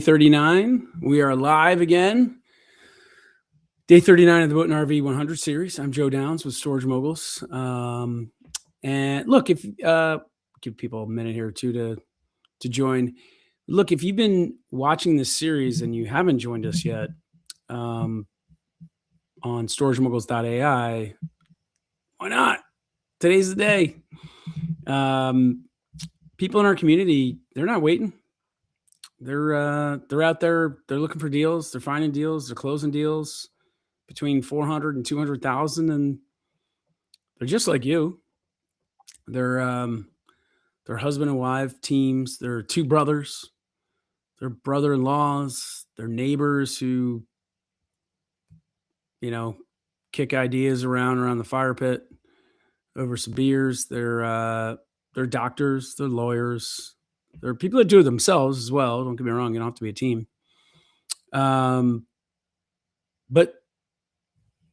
39. We are live again. Day 39 of the Boat and RV 100 series. I'm Joe Downs with Storage Moguls. And look, if give people a minute here or two to join. Look, if you've been watching this series and you haven't joined us yet on storagemoguls.ai, why not? Today's the day. People in our community, they're not waiting. They're out there. They're looking for deals. They're finding deals. They're closing deals between 400 and 200,000, and they're just like you. They're husband and wife teams. They're two brothers. They're brother-in-laws. They're neighbors who, kick ideas around the fire pit over some beers. They're doctors. They're lawyers. There are people that do it themselves as well. Don't get me wrong. You don't have to be a team. But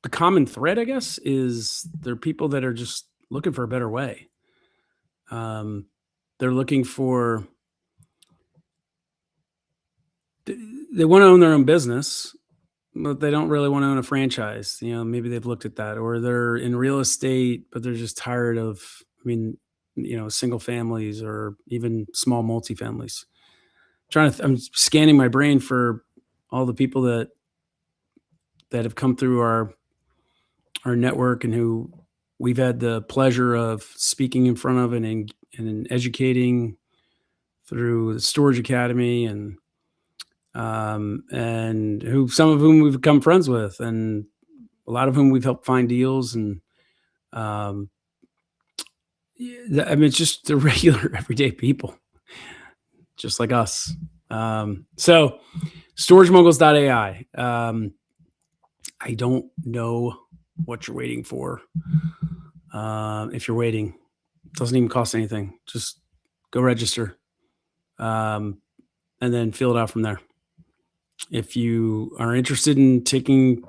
the common thread, I guess, is they're people that are just looking for a better way. They're looking for, they want to own their own business, but they don't really want to own a franchise. Maybe they've looked at that, or they're in real estate, but they're just tired of, single families or even small multifamilies. I'm scanning my brain for all the people that have come through our network and who we've had the pleasure of speaking in front of and educating through the Storage Academy, and some of whom we've become friends with, and a lot of whom we've helped find deals. And it's just the regular everyday people, just like us. So storagemoguls.ai. I don't know what you're waiting for. If you're waiting, it doesn't even cost anything. Just go register, and then fill it out from there. If you are interested in taking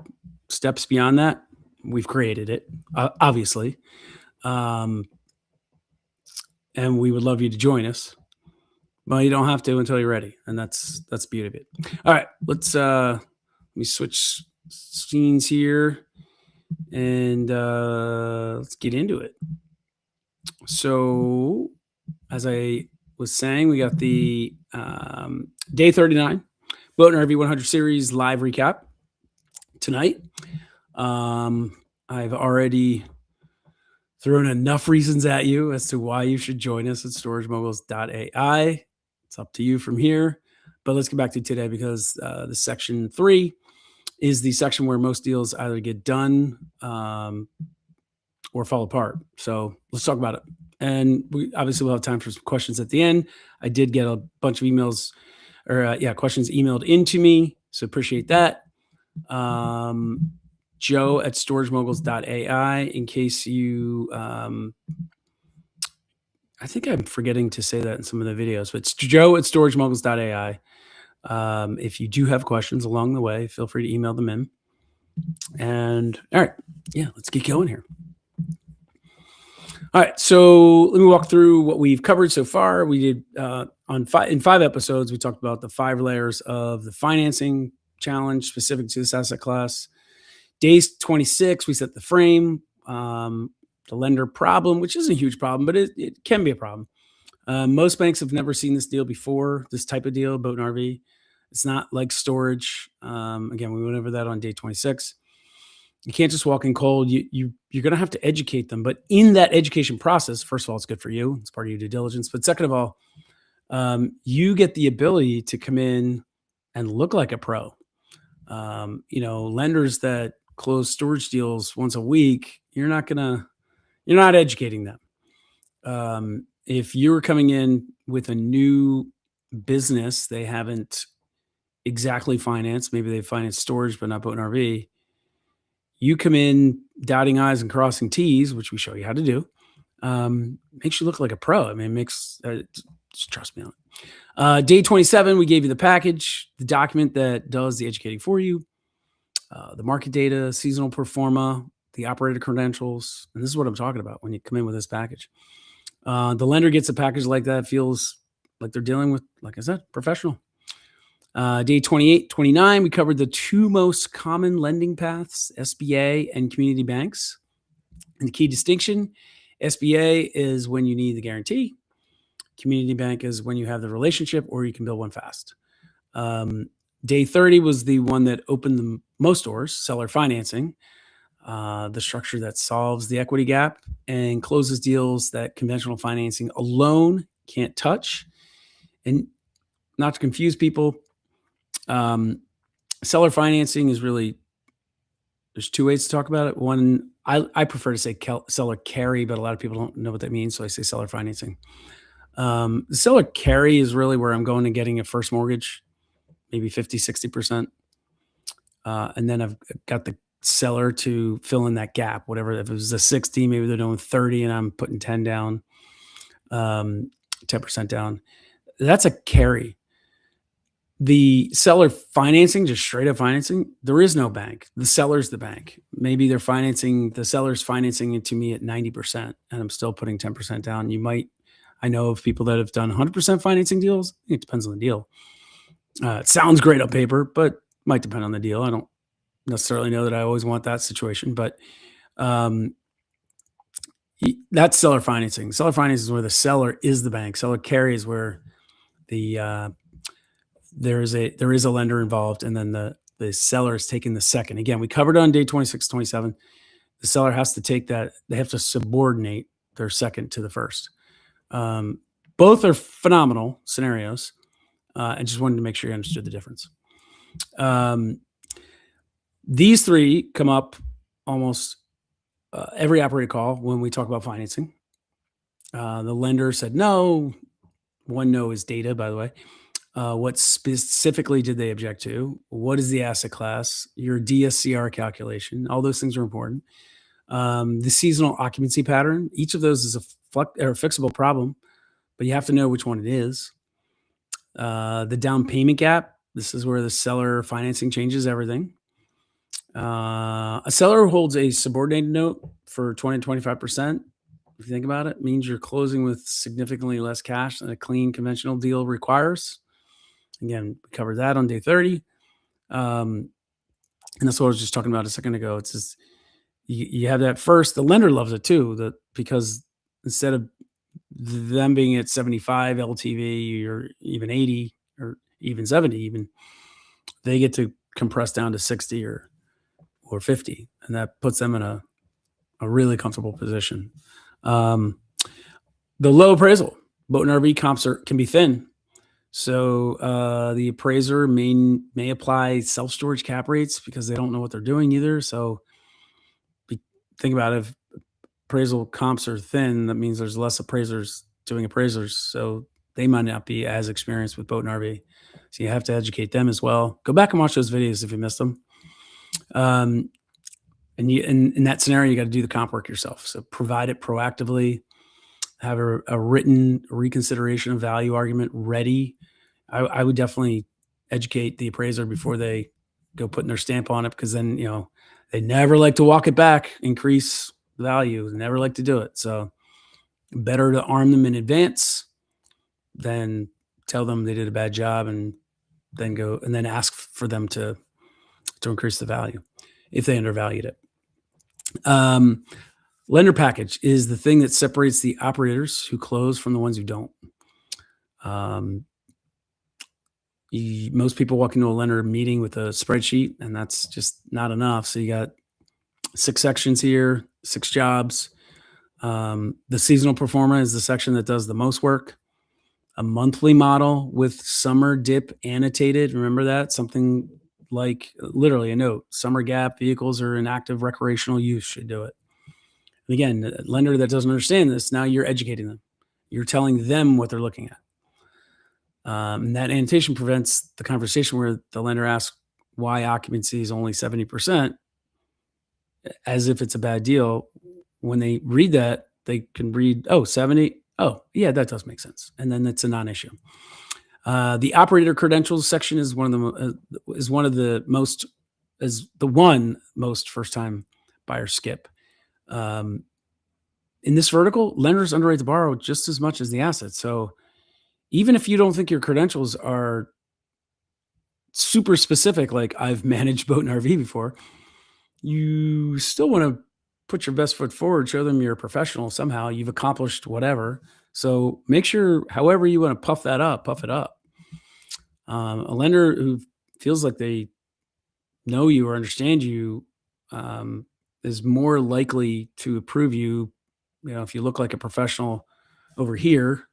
steps beyond that, we've created it, obviously. And we would love you to join us, but you don't have to until you're ready. And that's the beauty of it. All right, let me switch scenes here, and let's get into it. So, as I was saying, we got the day 39 Boat and RV 100 series live recap tonight. I've already thrown enough reasons at you as to why you should join us at storagemoguls.ai. It's up to you from here. But let's get back to today, because the section 3 is the section where most deals either get done or fall apart. So let's talk about it. And we obviously will have time for some questions at the end. I did get a bunch of emails questions emailed into me. So appreciate that. Joe at storagemoguls.ai, in case you, I think I'm forgetting to say that in some of the videos, but it's Joe at storagemoguls.ai. If you do have questions along the way, feel free to email them in. And all right, let's get going here. All right, so let me walk through what we've covered so far. We did in 5 episodes, we talked about the 5 layers of the financing challenge specific to this asset class. Day 26, we set the frame, the lender problem, which isn't a huge problem, but it can be a problem. Most banks have never seen this deal before, this type of deal, boat and RV. It's not like storage. Again, we went over that on day 26. You can't just walk in cold. You're going to have to educate them. But in that education process, first of all, it's good for you. It's part of your due diligence. But second of all, you get the ability to come in and look like a pro. Lenders that close storage deals once a week, you're not educating them. If you're coming in with a new business, they haven't exactly financed, maybe they financed storage, but not boat and RV. You come in dotting I's and crossing T's, which we show you how to do, makes you look like a pro. I mean, just trust me on it. Day 27, we gave you the package, the document that does the educating for you, the market data, seasonal pro forma, the operator credentials. And this is what I'm talking about when you come in with this package. The lender gets a package like that, feels like they're dealing with, like I said, professional. Day 28, 29, we covered the two most common lending paths, SBA and community banks. And the key distinction, SBA is when you need the guarantee. Community bank is when you have the relationship or you can build one fast. Day 30 was the one that opened the most doors, seller financing, the structure that solves the equity gap and closes deals that conventional financing alone can't touch. And not to confuse people, seller financing is really, there's two ways to talk about it. One, I prefer to say seller carry, but a lot of people don't know what that means, so I say seller financing. The seller carry is really where I'm going and getting a first mortgage, maybe 50, 60%. And then I've got the seller to fill in that gap, whatever. If it was a 60, maybe they're doing 30 and I'm putting 10 down, 10% down. That's a carry. The seller financing, just straight up financing, there is no bank. The seller's the bank. Maybe the seller's financing it to me at 90% and I'm still putting 10% down. I know of people that have done 100% financing deals. It depends on the deal. It sounds great on paper, but might depend on the deal. I don't necessarily know that I always want that situation, but that's seller financing. Seller financing is where the seller is the bank. Seller carry is where there is a lender involved, and then the seller is taking the second. Again, we covered on day 26, 27. The seller has to take that. They have to subordinate their second to the first. Both are phenomenal scenarios. I just wanted to make sure you understood the difference. These three come up almost every operator call when we talk about financing. The lender said no. One no is data, by the way. What specifically did they object to? What is the asset class? Your DSCR calculation. All those things are important. The seasonal occupancy pattern. Each of those is a fixable problem, but you have to know which one it is. The down payment gap. This is where the seller financing changes everything. A seller who holds a subordinated note for 20 to 25%, if you think about it, means you're closing with significantly less cash than a clean conventional deal requires. Again, we covered that on day 30. And that's what I was just talking about a second ago. It's just, you have that first. The lender loves it too, because instead of them being at 75 LTV or even 80 or even 70, even, they get to compress down to 60 or 50. And that puts them in a really comfortable position. The low appraisal. Boat and RV comps can be thin. So the appraiser may apply self-storage cap rates because they don't know what they're doing either. So think about it, if appraisal comps are thin, that means there's less appraisers doing appraisers. So they might not be as experienced with boat and RV. So you have to educate them as well. Go back and watch those videos if you missed them. And in that scenario, you got to do the comp work yourself. So provide it proactively, have a written reconsideration of value argument ready. I would definitely educate the appraiser before they go putting their stamp on it, because then, they never like to walk it back, increase value. They never like to do it. So better to arm them in advance than tell them they did a bad job and then ask for them to increase the value if they undervalued it. Lender package is the thing that separates the operators who close from the ones who don't. Most people walk into a lender meeting with a spreadsheet, and that's just not enough. So you got 6 sections here, 6 jobs. The seasonal performer is the section that does the most work. A monthly model with summer dip annotated. Remember that? Something like literally a note. Summer gap vehicles are in active recreational use should do it. And again, a lender that doesn't understand this, now you're educating them. You're telling them what they're looking at. And that annotation prevents the conversation where the lender asks why occupancy is only 70%, as if it's a bad deal. When they read that, they can read, 70. Oh, yeah, that does make sense. And then it's a non-issue. The operator credentials section is one of the most first-time buyers skip. In this vertical, lenders underwrite the borrow just as much as the asset. So even if you don't think your credentials are super specific, like I've managed boat and RV before, you still want to put your best foot forward, show them you're a professional somehow, you've accomplished whatever. So make sure, however you want to puff that up, puff it up. A lender who feels like they know you or understand you um, is more likely to approve you. You know, if you look like a professional over here,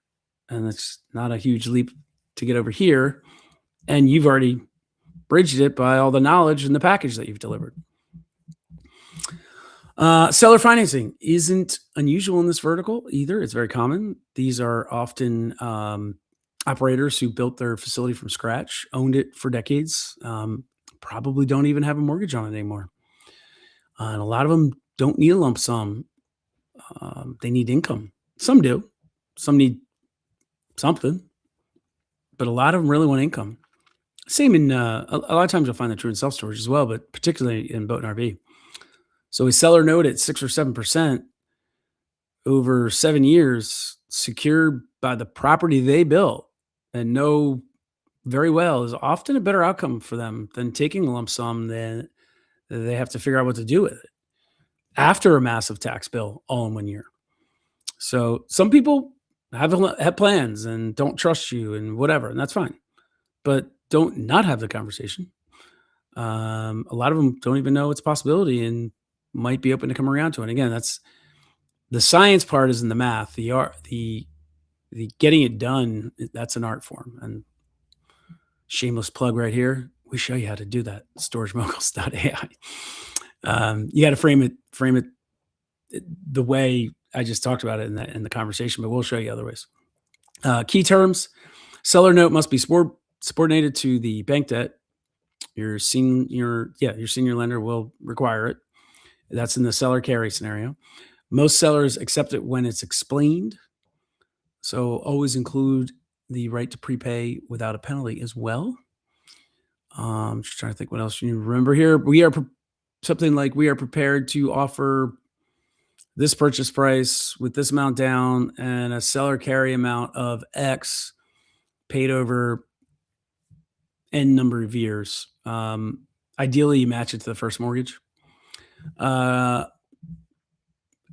and it's not a huge leap to get over here, and you've already bridged it by all the knowledge and the package that you've delivered. Seller financing isn't unusual in this vertical either. It's very common. These are often operators who built their facility from scratch, owned it for decades, probably don't even have a mortgage on it anymore. And a lot of them don't need a lump sum. They need income. Some do. Some need something, but a lot of them really want income. Same in a lot of times you'll find that true in self storage as well, but particularly in boat and RV. So a seller note at 6 or 7% over 7 years, secured by the property they built and know very well, is often a better outcome for them than taking a lump sum. Then they have to figure out what to do with it after a massive tax bill all in 1 year. So some people have plans and don't trust you and whatever, and that's fine. But don't not have the conversation. A lot of them don't even know it's a possibility and might be open to come around to it. And again, that's the science part is in the math. The art, the getting it done, that's an art form. And shameless plug right here. We show you how to do that. StorageMoguls.ai. You got to frame it the way I just talked about it in the conversation, but we'll show you other ways. Key terms: seller note must be subordinated to the bank debt. Your senior lender will require it. That's in the seller carry scenario. Most sellers accept it when it's explained. So always include the right to prepay without a penalty as well. Just trying to think what else you need to remember here. We are something like we are prepared to offer this purchase price with this amount down and a seller carry amount of X paid over N number of years. Ideally, you match it to the first mortgage. And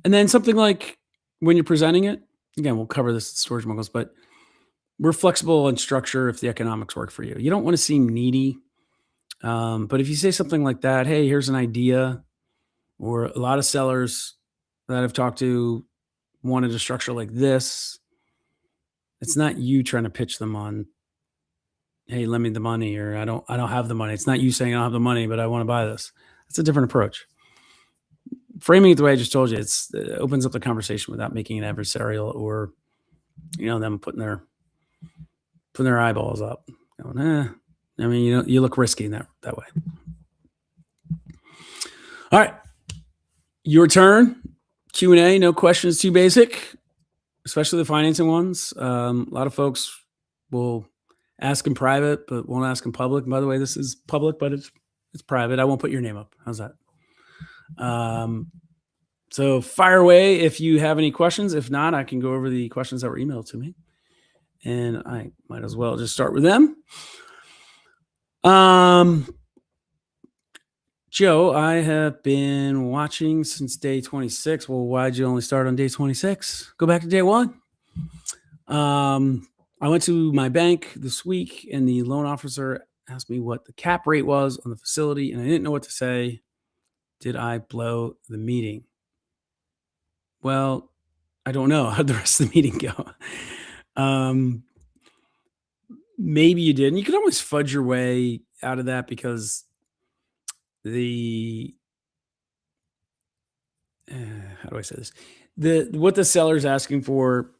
then something like when you're presenting it, again, we'll cover this at Storage Moguls, but we're flexible in structure if the economics work for you. You don't want to seem needy. But if you say something like that, hey, here's an idea, or a lot of sellers that I've talked to wanted a structure like this, it's not you trying to pitch them on, hey, lend me the money, or I don't have the money. It's not you saying I don't have the money, but I want to buy this. It's a different approach. Framing it the way I just told you, it opens up the conversation without making it adversarial or, them putting their eyeballs up. Going, I mean, you look risky in that way. All right, your turn. Q&A. No questions too basic, especially the financing ones. A lot of folks will ask in private, but won't ask in public. And by the way, this is public, but it's private. I won't put your name up. How's that? So fire away if you have any questions. If not, I can go over the questions that were emailed to me, and I might as well just start with them. Joe, I have been watching since day 26. Well, why'd you only start on day 26? Go back to day 1. I went to my bank this week, and the loan officer asked me what the cap rate was on the facility, and I didn't know what to say. Did I blow the meeting? Well, I don't know. How'd the rest of the meeting go? Maybe you did. And you could always fudge your way out of that because how do I say this? What the seller's asking for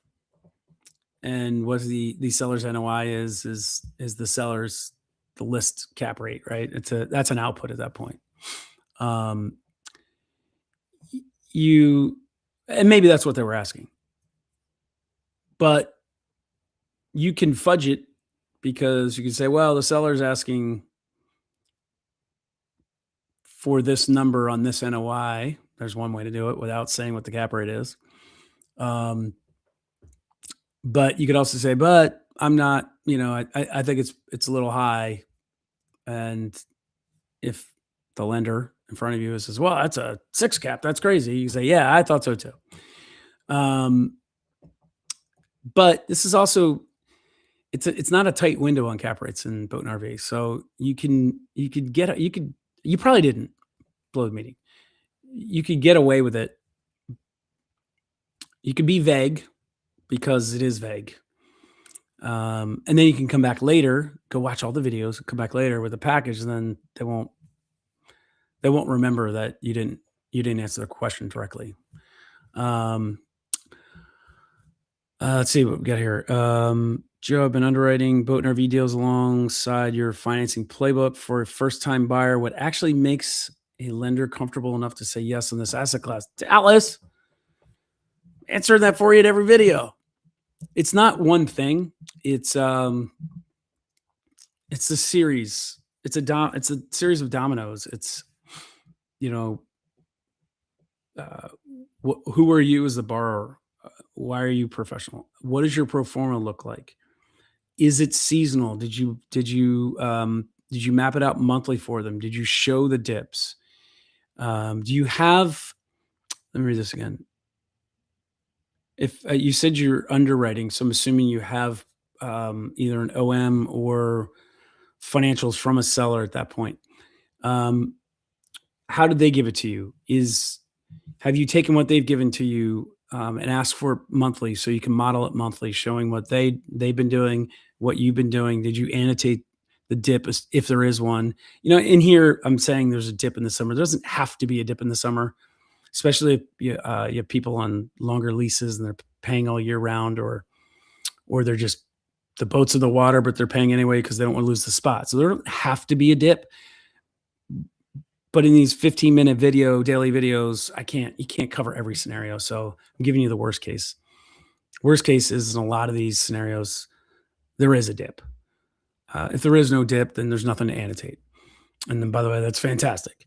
and what the seller's NOI is the list cap rate, right? That's an output at that point. And maybe that's what they were asking, but you can fudge it because you can say, well, the seller's asking for this number on this NOI. There's one way to do it without saying what the cap rate is. But you could also say, but I'm not, I think it's a little high. And if the lender in front of you says, well, that's a 6 cap, that's crazy. You say, yeah, I thought so too. But this is also, it's not a tight window on cap rates in boat and RV. So you probably didn't blow the meeting. You could get away with it. You could be vague because it is vague. And then you can come back later, go watch all the videos, come back later with a package, and then they won't remember that you didn't answer the question directly. Let's see what we got here. Joe, I've been underwriting boat and RV deals alongside your financing playbook for a first-time buyer. What actually makes a lender comfortable enough to say yes in this asset class? Dallas, answering that for you in every video. It's not one thing. It's a series. It's a series of dominoes. It's, who are you as the borrower? Why are you professional? What does your pro forma look like? Is it seasonal? Did you map it out monthly for them? Did you show the dips? Do you have? Let me read this again. If you said you're underwriting, so I'm assuming you have either an OM or financials from a seller at that point. How did they give it to you? Have you taken what they've given to you and asked for it monthly so you can model it monthly, showing what they've been doing, what you've been doing? Did you annotate the dip if there is one? In here, I'm saying there's a dip in the summer. There doesn't have to be a dip in the summer, especially if you have people on longer leases and they're paying all year round, or they're just, the boat's in the water, but they're paying anyway because they don't want to lose the spot. So there don't have to be a dip. But in these 15-minute daily videos, you can't cover every scenario. So I'm giving you the worst case. Worst case is in a lot of these scenarios, there is a dip. If there is no dip, then there's nothing to annotate. And then, by the way, that's fantastic.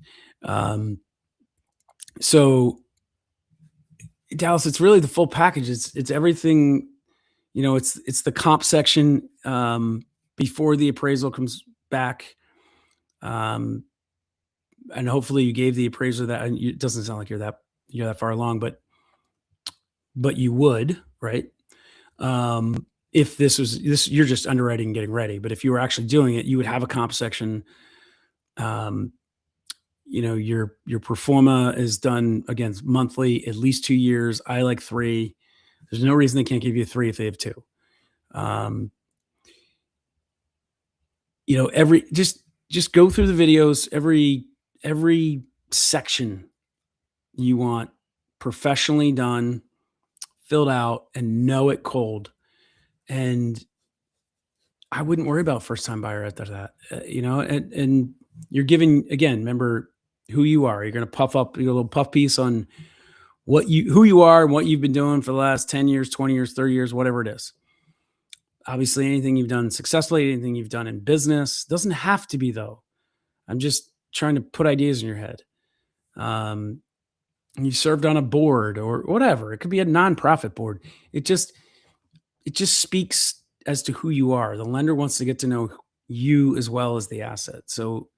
So Dallas, it's really the full package. It's everything. It's the comp section before the appraisal comes back. And hopefully you gave the appraiser that. And it doesn't sound like you're that far along, but you would, right? If this was you're just underwriting and getting ready. But if you were actually doing it, you would have a comp section. Your pro forma is done again monthly, at least 2 years. I like 3. There's no reason they can't give you 3 if they have 2. Just go through the videos. Every section you want professionally done, filled out, and know it cold. And I wouldn't worry about first-time buyer after that. And you're giving, again, remember who you are. You're going to puff up your little puff piece on who you are and what you've been doing for the last 10 years, 20 years, 30 years, whatever it is. Obviously, anything you've done successfully, anything you've done in business, doesn't have to be, though. I'm just trying to put ideas in your head. You served on a board or whatever. It could be a nonprofit board. It just speaks as to who you are. The lender wants to get to know you as well as the asset. So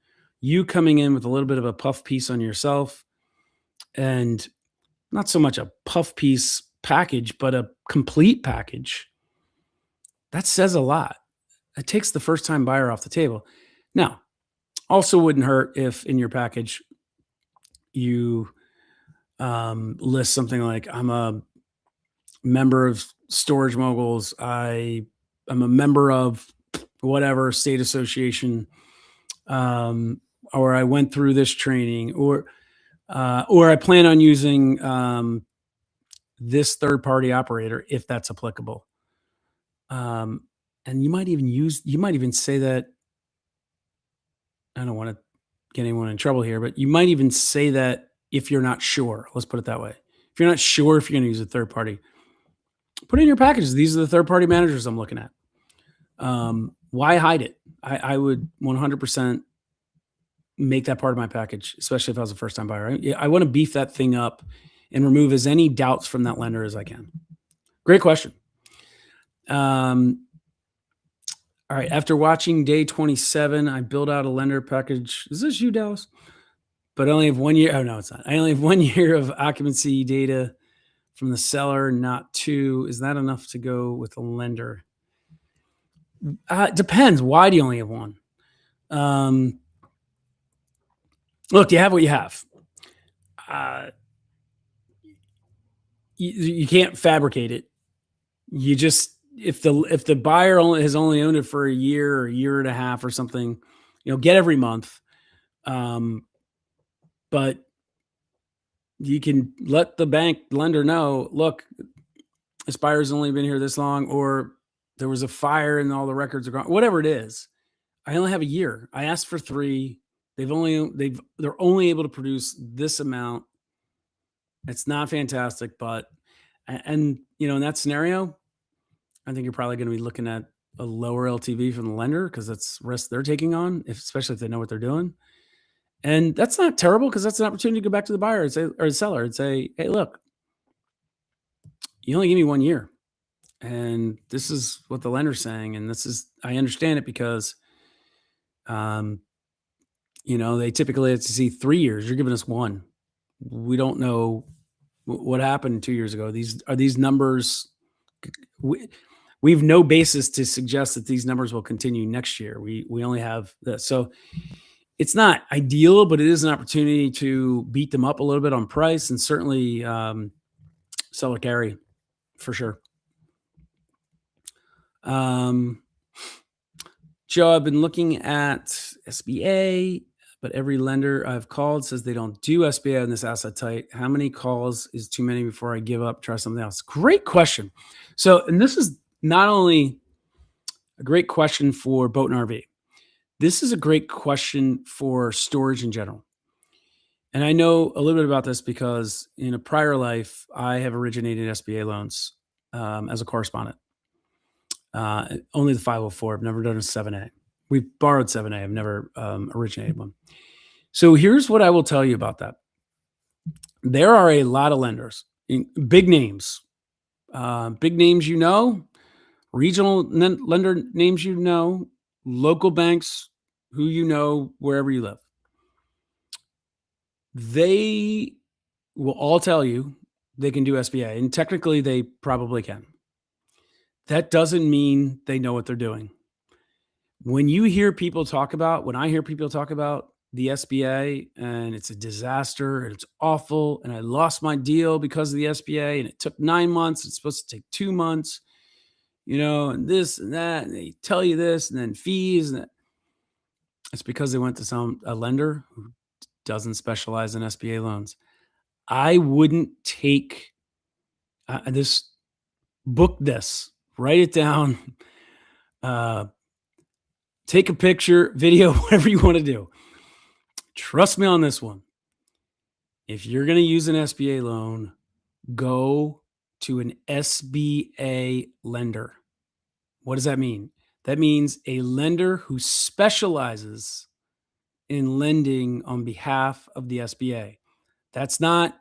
you coming in with a little bit of a puff piece on yourself, and not so much a puff piece package, but a complete package, that says a lot. It takes the first-time buyer off the table. Now, also wouldn't hurt if in your package you list something like, I'm a member of Storage Moguls. I'm a member of whatever state association, or I went through this training, or I plan on using this third-party operator if that's applicable. And you might even say that. I don't want to get anyone in trouble here, but you might even say that if you're not sure. Let's put it that way. If you're not sure if you're going to use a third party, put in your packages. These are the third party managers I'm looking at. Why hide it? I would 100% make that part of my package, especially if I was a first time buyer. I want to beef that thing up and remove as any doubts from that lender as I can. Great question. All All right. After watching day 27, I built out a lender package. Is this you, Dallas? But I only have 1 year. Oh, no, it's not. I only have 1 year of occupancy data from the seller, not 2. Is that enough to go with a lender? It depends. Why do you only have 1? Look, you have what you have. You can't fabricate it. You just, if the buyer has only owned it for a year or a year and a half or something, get every month. But you can let the bank lender know, look, this buyer's only been here this long, or there was a fire and all the records are gone, whatever it is. I only have a year. I asked for 3. They're only able to produce this amount. It's not fantastic, but, and in that scenario, I think you're probably going to be looking at a lower LTV from the lender because that's risk they're taking on, especially if they know what they're doing. And that's not terrible because that's an opportunity to go back to the buyer and say, or the seller and say, hey, look, you only give me 1 year. And this is what the lender's saying. And I understand it because, they typically have to see 3 years. You're giving us 1. We don't know what happened 2 years ago. These numbers, we have no basis to suggest that these numbers will continue next year. We only have this. So it's not ideal, but it is an opportunity to beat them up a little bit on price and certainly seller carry for sure. Joe, I've been looking at SBA, but every lender I've called says they don't do SBA on this asset type. How many calls is too many before I give up, try something else? Great question. So, and this is not only a great question for boat and RV, this is a great question for storage in general. And I know a little bit about this because in a prior life, I have originated SBA loans as a correspondent. Only the 504. I've never done a 7A. We've borrowed 7A. I've never originated one. So here's what I will tell you about that. There are a lot of lenders, big names, regional lender names, local banks who wherever you live. They will all tell you they can do SBA, and technically they probably can. That doesn't mean they know what they're doing. When I hear people talk about the SBA and it's a disaster and it's awful and I lost my deal because of the SBA and it took 9 months, it's supposed to take 2 months, and this and that, and they tell you this and then fees, and it's because they went to a lender who doesn't specialize in SBA loans. I wouldn't take book this, write it down, take a picture, video, whatever you want to do. Trust me on this one. If you're going to use an SBA loan, go to an SBA lender. What does that mean? That means a lender who specializes in lending on behalf of the SBA. That's not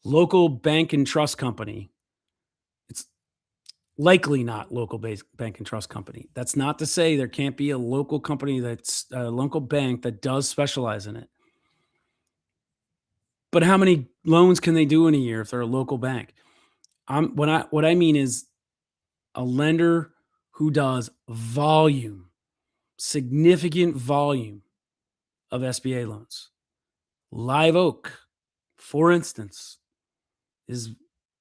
local bank and trust company. It's likely not local bank and trust company. That's not to say there can't be a local company that's a local bank that does specialize in it. But how many loans can they do in a year if they're a local bank? What I mean is a lender who does significant volume of SBA loans. Live Oak, for instance, is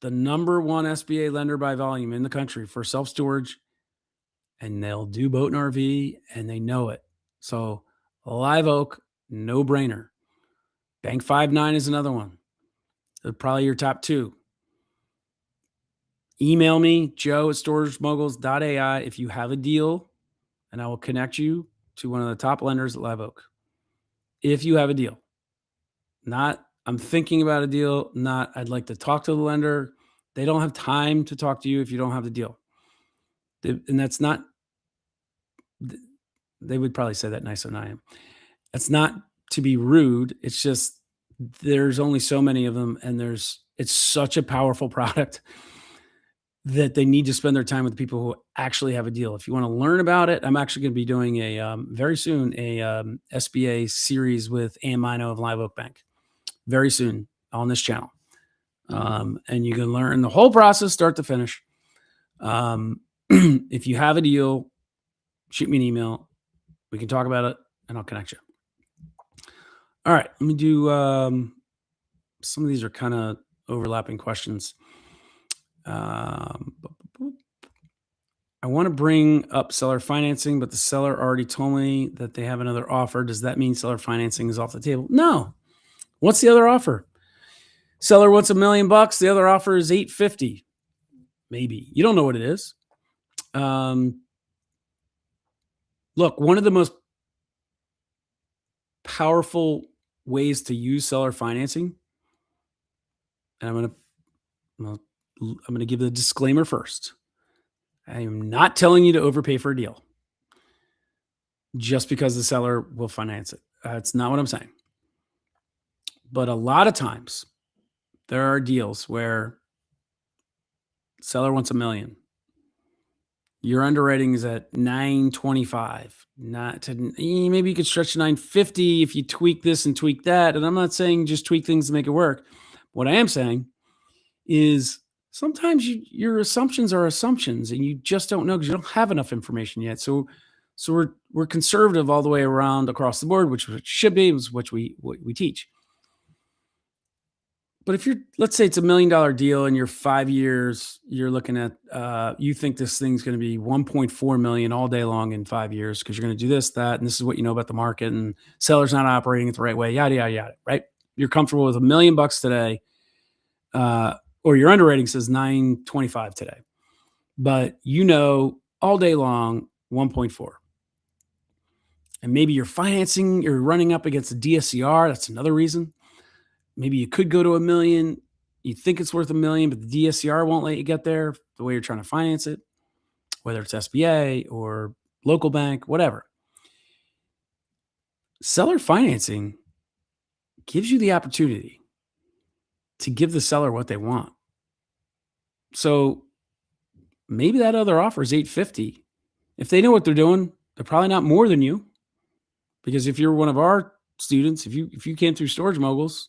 the number 1 SBA lender by volume in the country for self-storage, and they'll do boat and RV, and they know it. So Live Oak, no brainer. Bank 59 is another one. They're probably your top 2. Email me, joe@storagemoguls.ai, if you have a deal, and I will connect you to one of the top lenders at Live Oak. If you have a deal, not I'm thinking about a deal, not I'd like to talk to the lender. They don't have time to talk to you if you don't have the deal. And that's not, they would probably say that nicer than I am. That's not to be rude. It's just there's only so many of them, and it's such a powerful product that they need to spend their time with people who actually have a deal. If you want to learn about it, I'm actually going to be doing very soon a SBA series with Ann Mino of Live Oak Bank very soon on this channel. And you can learn the whole process, start to finish. If you have a deal, shoot me an email. We can talk about it and I'll connect you. All right. Let me do some of these are kind of overlapping questions. I want to bring up seller financing, but the seller already told me that they have another offer. Does that mean seller financing is off the table? No. What's the other offer? Seller wants $1 million. The other offer is $850. Maybe. You don't know what it is. Look, one of the most powerful ways to use seller financing, and I'm going to give the disclaimer first. I am not telling you to overpay for a deal just because the seller will finance it. That's not what I'm saying. But a lot of times there are deals where seller wants $1 million. Your underwriting is at 925. Maybe you could stretch to 950 if you tweak this and tweak that. And I'm not saying just tweak things to make it work. What I am saying is sometimes your assumptions are assumptions and you just don't know because you don't have enough information yet. So we're conservative all the way around across the board, which should be, which we teach. But if let's say it's $1 million deal and you're 5 years, you're looking at, you think this thing's going to be 1.4 million all day long in 5 years because you're going to do this, that, and this is what you know about the market and seller's not operating it the right way, yada, yada, yada, right? You're comfortable with $1 million today, or your underwriting says 925 today, but you know all day long 1.4. And maybe you're running up against a DSCR. That's another reason. Maybe you could go to $1 million. You think it's worth $1 million, but the DSCR won't let you get there the way you're trying to finance it, whether it's SBA or local bank, whatever. Seller financing gives you the opportunity to give the seller what they want. So maybe that other offer is $850. If they know what they're doing, they're probably not more than you. Because if you're one of our students, if you came through Storage Moguls,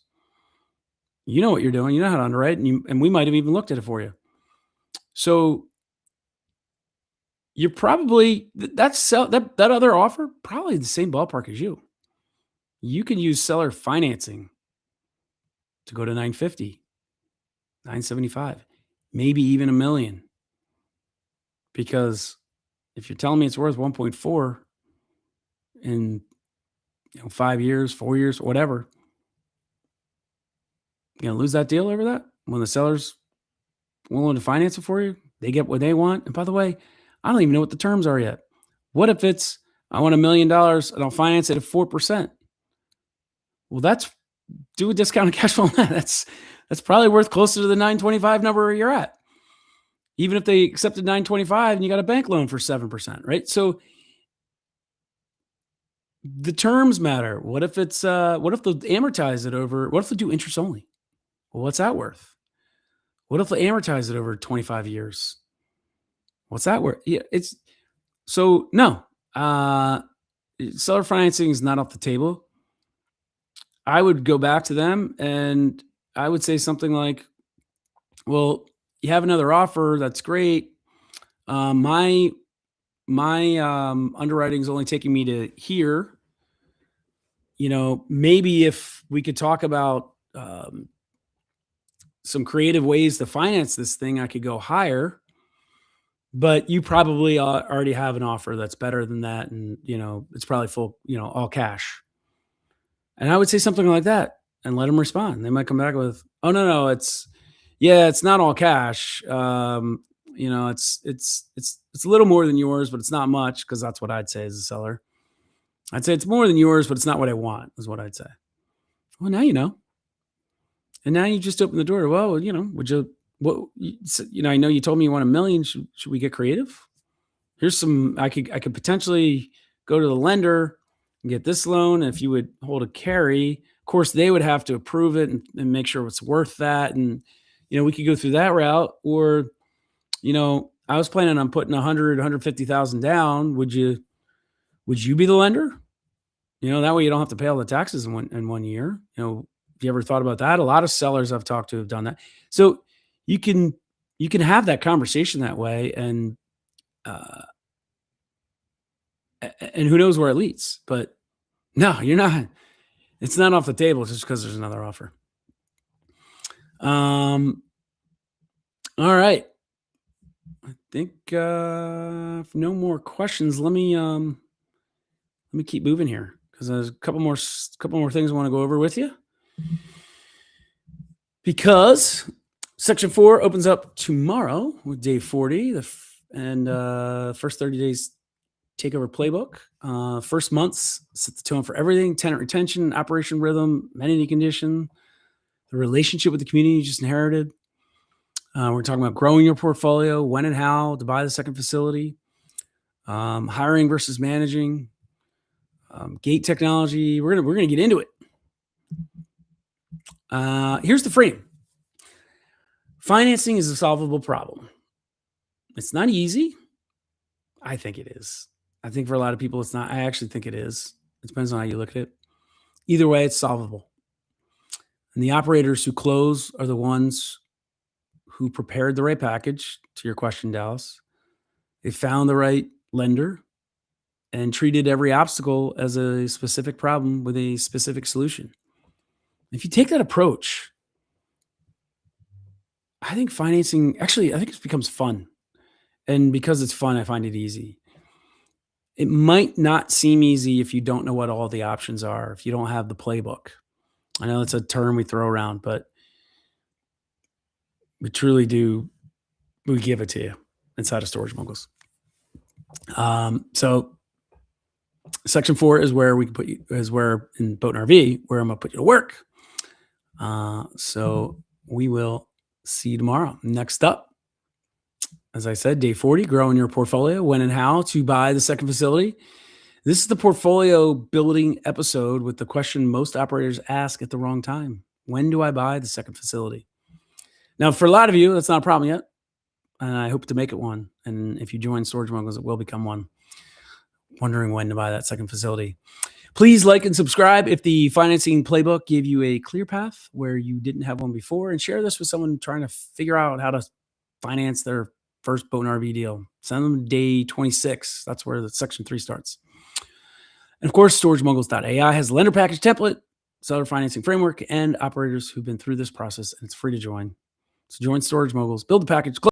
you know what you're doing. You know how to underwrite, and we might have even looked at it for you. So you're probably that other offer probably the same ballpark as you. You can use seller financing to go to 950, 975, maybe even $1 million. Because if you're telling me it's worth 1.4 in 5 years, 4 years, whatever, you're gonna lose that deal over that when the seller's willing to finance it for you. They get what they want. And by the way, I don't even know what the terms are yet. What if it's, I want $1 million and I'll finance it at 4%? Well, do a discounted cash flow on that. That's probably worth closer to the 925 number you're at. Even if they accepted 925 and you got a bank loan for 7%, right? So the terms matter. What if they'll amortize it over, what if they do interest only? Well, what's that worth? What if they amortize it over 25 years? What's that worth? Yeah, no. Seller financing is not off the table. I would go back to them and I would say something like, well, you have another offer. That's great. My underwriting is only taking me to here. Maybe if we could talk about some creative ways to finance this thing, I could go higher. But you probably already have an offer that's better than that. And, it's probably full, all cash. And I would say something like that and let them respond. They might come back with, oh, no, it's not all cash. It's a little more than yours, but it's not much, because that's what I'd say as a seller. I'd say it's more than yours, but it's not what I want, is what I'd say. Well, now you know. And now you just open the door. Well, I know you told me you want $1 million. Should we get creative? Here's I could potentially go to the lender and get this loan. And if you would hold a carry, of course, they would have to approve it and make sure it's worth that. And, we could go through that route, or I was planning on putting 150,000 down. Would you be the lender? That way you don't have to pay all the taxes in one year. Have you ever thought about that? A lot of sellers I've talked to have done that. So you can have that conversation that way, and who knows where it leads. But no, you're not. It's not off the table just because there's another offer. All right. I think if no more questions, let me keep moving here because there's a couple more things I want to go over with you. Because Section 4 opens up tomorrow with day 40, and first 30 days takeover playbook. First months set the tone for everything: tenant retention, operation rhythm, amenity condition, the relationship with the community you just inherited. We're talking about growing your portfolio, when and how to buy the second facility, hiring versus managing, gate technology. We're gonna get into it. Here's the frame. Financing is a solvable problem. It's not easy. I think it is. I think for a lot of people, it's not. I actually think it is. It depends on how you look at it. Either way, it's solvable. And the operators who close are the ones who prepared the right package, to your question, Dallas. They found the right lender and treated every obstacle as a specific problem with a specific solution. If you take that approach, I think financing, actually, I think it becomes fun. And because it's fun, I find it easy. It might not seem easy if you don't know what all the options are, if you don't have the playbook. I know it's a term we throw around, but we truly do. We give it to you inside of Storage Moguls. So Section 4 is where we can put you, is where in Boat and RV, where I'm going to put you to work. So we will see you tomorrow. Next up, as I said, day 40, growing your portfolio, when and how to buy the second facility. This is the portfolio building episode with the question most operators ask at the wrong time. When do I buy the second facility? Now, for a lot of you, that's not a problem yet. And I hope to make it one. And if you join Storage Moguls, it will become one. Wondering when to buy that second facility. Please like and subscribe if the financing playbook gave you a clear path where you didn't have one before, and share this with someone trying to figure out how to finance their first boat and RV deal. Send them day 26. That's where the Section 3 starts. And of course, StorageMoguls.ai has a lender package template, seller financing framework, and operators who've been through this process, and it's free to join. So join Storage Moguls, build the package.